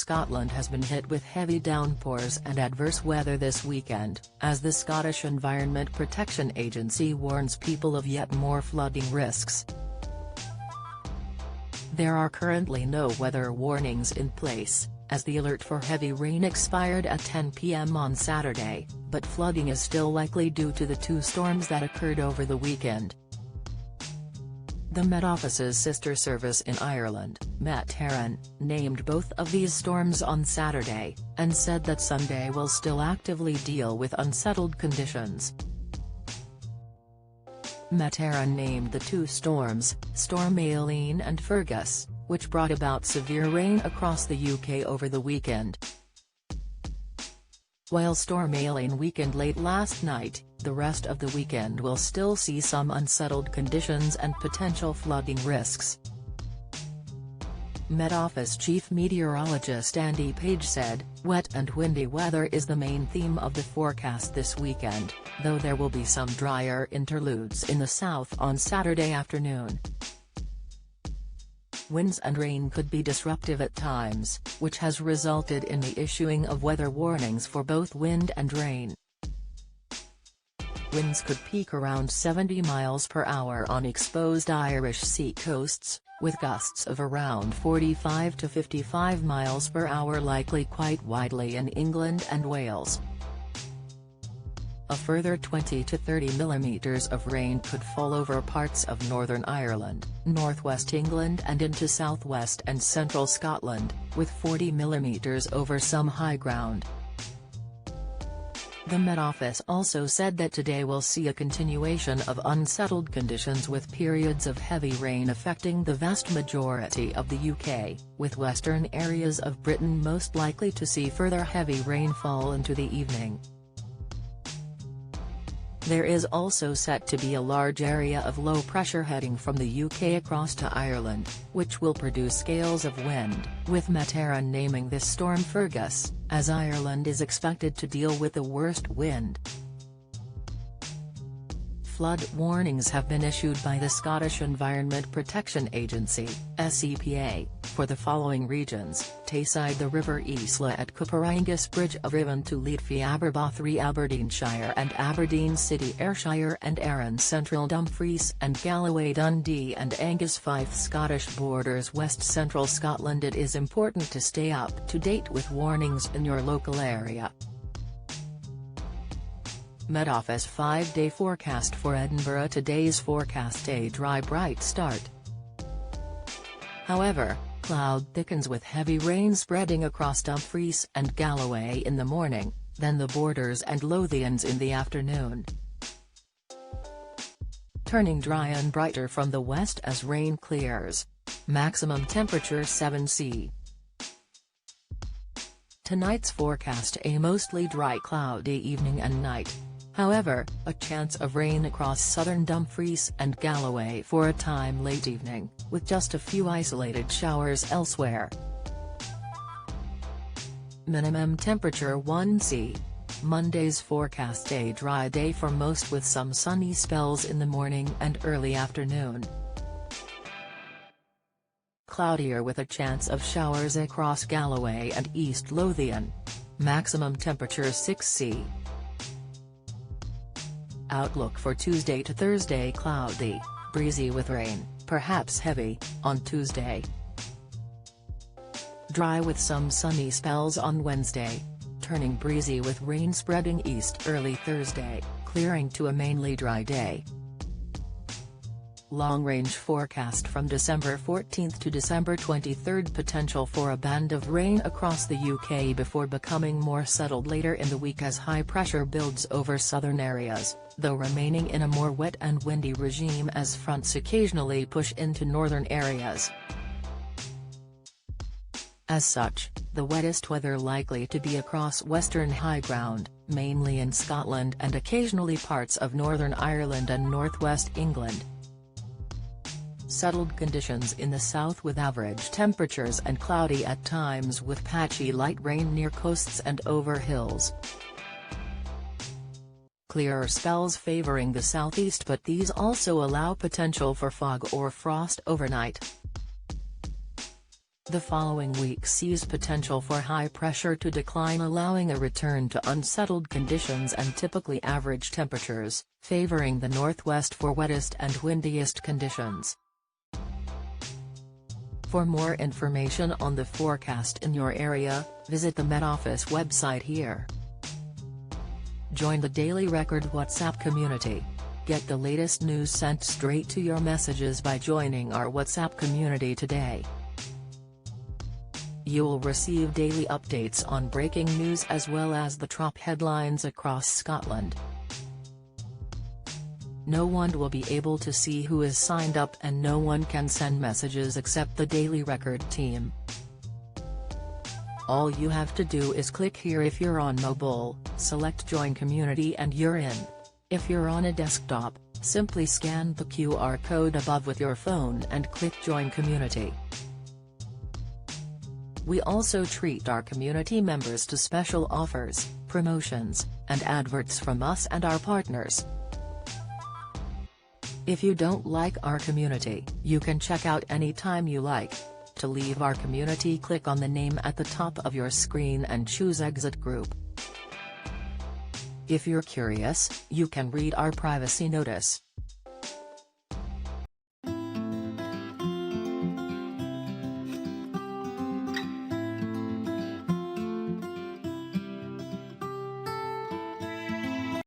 Scotland has been hit with heavy downpours and adverse weather this weekend, as the Scottish Environment Protection Agency warns people of yet more flooding risks. There are currently no weather warnings in place, as the alert for heavy rain expired at 10 p.m. on Saturday, but flooding is still likely due to the two storms that occurred over the weekend. The Met Office's sister service in Ireland, Met, named both of these storms on Saturday, and said that Sunday will still actively deal with unsettled conditions. Met named the two storms, Storm Aileen and Fergus, which brought about severe rain across the UK over the weekend. While Storm Aileen weakened late last night, the rest of the weekend will still see some unsettled conditions and potential flooding risks. Met Office Chief Meteorologist Andy Page said, "Wet and windy weather is the main theme of the forecast this weekend, though there will be some drier interludes in the south on Saturday afternoon. Winds and rain could be disruptive at times, which has resulted in the issuing of weather warnings for both wind and rain. Winds could peak around 70 miles per hour on exposed Irish sea coasts, with gusts of around 45 to 55 miles per hour likely quite widely in England and Wales. A further 20 to 30 millimeters of rain could fall over parts of Northern Ireland, northwest England and into southwest and central Scotland, with 40 millimeters over some high ground." The Met Office also said that today will see a continuation of unsettled conditions with periods of heavy rain affecting the vast majority of the UK, with western areas of Britain most likely to see further heavy rainfall into the evening. There is also set to be a large area of low pressure heading from the UK across to Ireland, which will produce gales of wind, with Met naming this storm Fergus, as Ireland is expected to deal with the worst wind. Flood warnings have been issued by the Scottish Environment Protection Agency, SEPA, for the following regions: Tayside, the River Isla at Cooperangus Bridge of Riven to Leitfie, Aberbothry, Aberdeenshire and Aberdeen City, Ayrshire and Arran Central, Dumfries and Galloway, Dundee and Angus, Fife, Scottish borders, West Central Scotland. It is important to stay up to date with warnings in your local area. Met Office 5-day forecast for Edinburgh. Today's forecast: a dry, bright start. However, cloud thickens with heavy rain spreading across Dumfries and Galloway in the morning, then the Borders and Lothians in the afternoon. Turning dry and brighter from the west as rain clears. Maximum temperature 7°C. Tonight's forecast: a mostly dry, cloudy evening and night. However, a chance of rain across southern Dumfries and Galloway for a time late evening, with just a few isolated showers elsewhere. Minimum temperature 1°C. Monday's forecast: a dry day for most with some sunny spells in the morning and early afternoon. Cloudier with a chance of showers across Galloway and East Lothian. Maximum temperature 6°C. Outlook for Tuesday to Thursday: cloudy, breezy with rain, perhaps heavy, on Tuesday. Dry with some sunny spells on Wednesday. Turning breezy with rain spreading east early Thursday, clearing to a mainly dry day. Long-range forecast from December 14th to December 23rd: potential for a band of rain across the UK before becoming more settled later in the week as high pressure builds over southern areas, though remaining in a more wet and windy regime as fronts occasionally push into northern areas. As such, the wettest weather likely to be across western high ground, mainly in Scotland and occasionally parts of Northern Ireland and northwest England. Settled conditions in the south with average temperatures and cloudy at times with patchy light rain near coasts and over hills. Clearer spells favoring the southeast, but these also allow potential for fog or frost overnight. The following week sees potential for high pressure to decline, allowing a return to unsettled conditions and typically average temperatures, favoring the northwest for wettest and windiest conditions. For more information on the forecast in your area, visit the Met Office website here. Join the Daily Record WhatsApp community. Get the latest news sent straight to your messages by joining our WhatsApp community today. You will receive daily updates on breaking news as well as the top headlines across Scotland. No one will be able to see who is signed up, and no one can send messages except the Daily Record team. All you have to do is click here if you're on mobile, select Join Community and you're in. If you're on a desktop, simply scan the QR code above with your phone and click Join Community. We also treat our community members to special offers, promotions, and adverts from us and our partners. If you don't like our community, you can check out anytime you like. To leave our community, click on the name at the top of your screen and choose Exit Group. If you're curious, you can read our privacy notice.